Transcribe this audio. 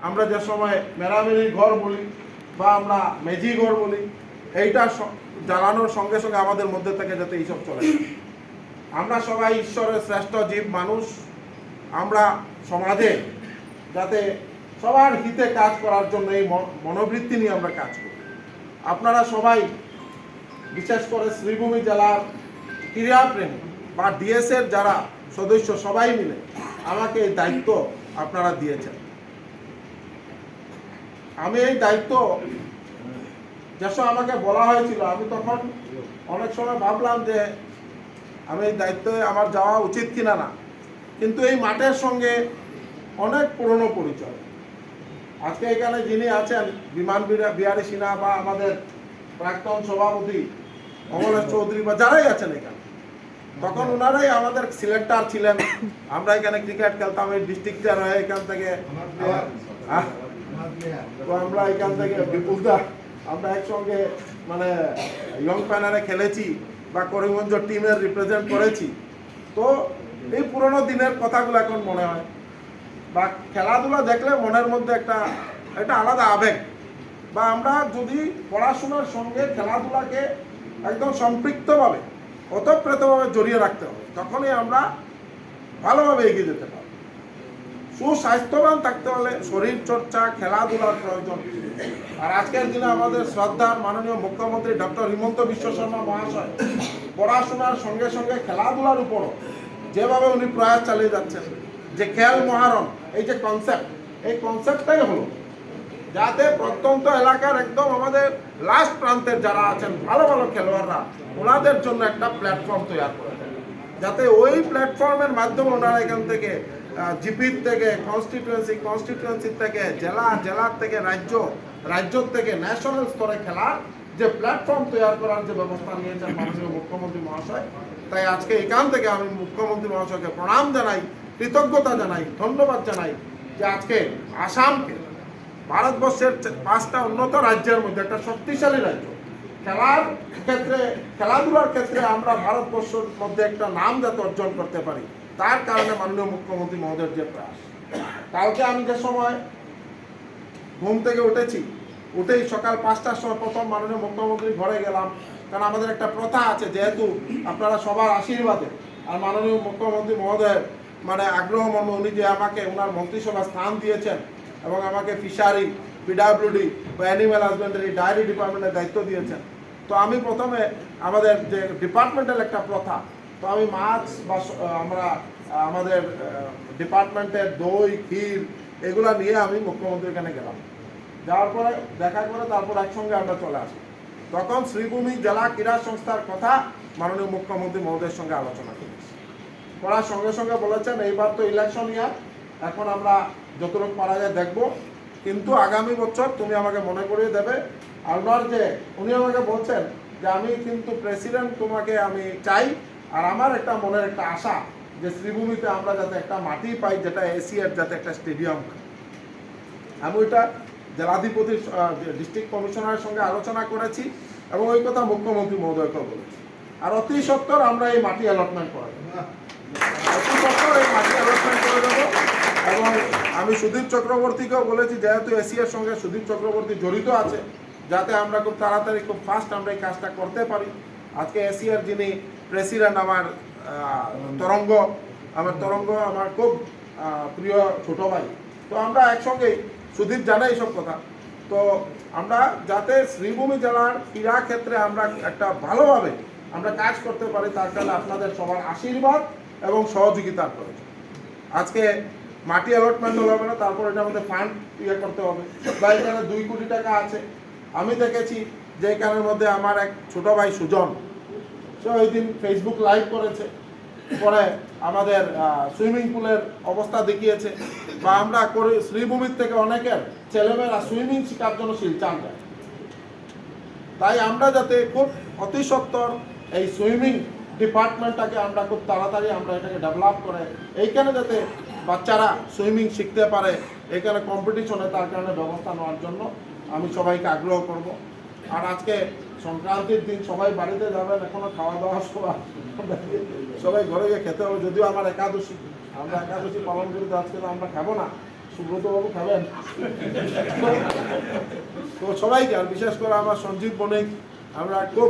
আমরা যে সময় মেরামেরি ঘর বলি বা আমরা মেজি ঘর বলি, এইটা জ্বালানোর সঙ্গে সঙ্গে আমাদের মধ্যে থেকে যাতে এইসব চলে যায়। আমরা সবাই ঈশ্বরের শ্রেষ্ঠ জীব মানুষ, আমরা সমাজে যাতে সবার হিতে কাজ করার জন্য এই মনোবৃত্তি নিয়ে আমরা কাজ করি। আপনারা সবাই, বিশেষ করে শ্রীভূমি জেলার ক্রীড়াপ্রেমী বা ডিএসের যারা সদস্য, সবাই মিলে আমাকে এই দায়িত্ব আপনারা দিয়েছেন। আমি এই দায়িত্ব যেসব আমাকে বলা হয়েছিল, আমি তখন অনেক সময় ভাবলাম যে আমি এই দায়িত্বে আমার যাওয়া উচিত কিনা না, কিন্তু এই মাঠের সঙ্গে অনেক পুরনো পরিচয়। আজকে এখানে যিনি আছেন বিমান বিহারী সিনহা বা আমাদের প্রাক্তন সভাপতি অমলেশ চৌধুরী বা যারাই আছেন এখানে, তখন ওনারাই আমাদের সিলেক্টর ছিলেন। আমরা এখানে ক্রিকেট খেলতাম, এই ডিস্ট্রিক্টের হয়ে এখান থেকে, তো আমরা এখান থেকে বিপুলদা আমরা একসঙ্গে মানে ইয়ং প্যানারে খেলেছি বা করিমগঞ্জ টিমের রিপ্রেজেন্ট করেছি। তো এই পুরোনো দিনের কথাগুলো এখন মনে হয়, বা খেলাধুলা দেখলে মনের মধ্যে একটা আলাদা আবেগ। বা আমরা যদি পড়াশোনার সঙ্গে খেলাধুলাকে একদম সম্পৃক্তভাবে, ওতপ্রোতভাবে জড়িয়ে রাখতে হবে, তখনই আমরা ভালোভাবে এগিয়ে যেতে পারব। সুস্বাস্থ্যবান থাকতে হলে শরীর চর্চা, খেলাধুলার প্রয়োজন। আর আজকের দিনে আমাদের শ্রদ্ধার মাননীয় মুখ্যমন্ত্রী ডক্টর হিমন্ত বিশ্ব শর্মা মহাশয় পড়াশোনার সঙ্গে সঙ্গে খেলাধুলার উপরও যেভাবে উনি প্রয়াস চালিয়ে যাচ্ছেন, যে খেল মহারণ, এই যে কনসেপ্ট, এই কনসেপ্টটাই হলো যাতে প্রত্যন্ত এলাকার একদম আমাদের লাস্ট প্রান্তের যারা আছেন ভালো ভালো খেলোয়াড়রা, ওনাদের জন্য একটা প্ল্যাটফর্ম তৈরি করে দেয়, যাতে ওই প্ল্যাটফর্মের মাধ্যমে ওনারা এখান থেকে জিপির থেকে কনস্টিটুয়েন্সি থেকে জেলার থেকে রাজ্য থেকে ন্যাশনাল স্তরে খেলার যে প্ল্যাটফর্ম তৈরি করার যে ব্যবস্থা নিয়েছেন মাননীয় মুখ্যমন্ত্রী মহাশয়। তাই আজকে এখান থেকে আমি মুখ্যমন্ত্রী মহাশয়কে প্রণাম জানাই, কৃতজ্ঞতা জানাই, ধন্যবাদ জানাই যে আজকে আসামকে ভারতবর্ষের 5টা উন্নত রাজ্যের মধ্যে একটা শক্তিশালী রাজ্য, খেলার ক্ষেত্রে, খেলাধুলার ক্ষেত্রে আমরা ভারতবর্ষের মধ্যে একটা নাম যাতে অর্জন করতে পারি, তার কারণে মাননীয় মুখ্যমন্ত্রী মহোদয়ের যে প্রয়াস। কালকে আমি যে সময় ঘুম থেকে উঠেই সকাল 5টার সময় প্রথম মাননীয় মুখ্যমন্ত্রী ঘরে গেলাম, কারণ আমাদের একটা প্রথা আছে, যেহেতু আপনারা সবার আশীর্বাদে আর মাননীয় মুখ্যমন্ত্রী মহোদয়ের মানে আগ্রহ মর্মে উনি যে আমাকে ওনার মন্ত্রিসভা স্থান দিয়েছেন এবং আমাকে ফিশারি, পিডাব্লিউডি বা অ্যানিম্যাল হাজবেন্ডারি, ডায়েরি ডিপার্টমেন্টের দায়িত্ব দিয়েছেন। তো আমি প্রথমে আমাদের যে ডিপার্টমেন্টাল একটা প্রথা, তো আমি মাছ বা আমাদের ডিপার্টমেন্টের দই, ক্ষীর এগুলা নিয়ে আমি মুখ্যমন্ত্রীর এখানে গেলাম। যাওয়ার পরে দেখা করে তারপর একসঙ্গে আমরা চলে আসি। তখন শ্রীভূমি জেলা ক্রীড়া সংস্থার কথা মাননীয় মুখ্যমন্ত্রী মহোদয়ের সঙ্গে আলোচনা করেছি। করার সঙ্গে সঙ্গে বলেছেন এইবার তো ইলেকশন ইয়ার, এখন আমরা যতটুকু পারা যায় দেখবো, কিন্তু আগামী বছর তুমি আমাকে মনে করিয়ে দেবে। আর উনি আমাকে বলছেন যে আমি কিন্তু প্রেসিডেন্ট, তোমাকে আমি চাই, আর আমার একটা মনের একটা আশা যে শ্রীভূমিতে আমরা যাতে একটা মাটি পাই, যেটা এশিয়ার যাতে একটা স্টেডিয়াম। আমি ওইটা জেলাধিপতির, ডিস্ট্রিক্ট কমিশনারের সঙ্গে আলোচনা করেছি এবং ওই কথা মুখ্যমন্ত্রী মহোদয়কেও বলেছি। আর অতি সত্বর আমরা এই মাটি অ্যালটমেন্ট করে দেবো, এবং আমি সুদীপ চক্রবর্তীকেও বলেছি, যেহেতু এশিয়ার সঙ্গে সুদীপ চক্রবর্তী জড়িত আছে, যাতে আমরা খুব তাড়াতাড়ি, খুব ফাস্ট আমরা এই কাজটা করতে পারি। আজকে এশিয়ার যিনি প্রেসিডেন্ট আমার তরঙ্গ আমার খুব প্রিয় ছোট ভাই, তো আমরা একসঙ্গেই, সুদীপ জানে এইসব কথা। তো আমরা যাতে শ্রীভূমি জেলার ক্রীড়া ক্ষেত্রে আমরা একটা ভালোভাবে আমরা কাজ করতে পারি, তার জন্য আপনাদের সবার আশীর্বাদ এবং সহযোগিতার প্রয়োজন। আজকে মাটি অ্যালটমেন্ট হবে না, তারপর এটা আমাদের ফান্ড করতে হবে, বা এখানে 2 কোটি টাকা আছে। আমি দেখেছি যে এখানের মধ্যে আমার এক ছোট ভাই সুজন, সে ওই দিন ফেসবুক লাইভ করেছে, পরে আমাদের সুইমিং পুলের অবস্থা দেখিয়েছে, বা আমরা শ্রীভূমির থেকে অনেকের ছেলেমেয়েরা সুইমিং শেখার জন্য শিলচর যায়। তাই আমরা যাতে খুব অতি সত্বর এই সুইমিং ডিপার্টমেন্টটাকে আমরা খুব তাড়াতাড়ি আমরা এটাকে ডেভেলপ করে এইখানে যাতে বাচ্চারা সুইমিং শিখতে পারে, এখানে কম্পিটিশনে, তার কারণে ব্যবস্থা নেওয়ার জন্য আমি সবাইকে আগ্রহ করব। আর আজকে সংক্রান্তির দিন সবাই বাড়িতে যাবেন, এখনো খাওয়া দাওয়া সবাই ঘরে গিয়ে খেতে হবে। যদিও আমার একাদশী, আমরা একাদশী পালন করি, তো আজকে তো আমরা খাবো না, সুব্রতবাবু খাবেন? তো সবাইকে, আর বিশেষ করে আমার সঞ্জীব বণিক, আমরা খুব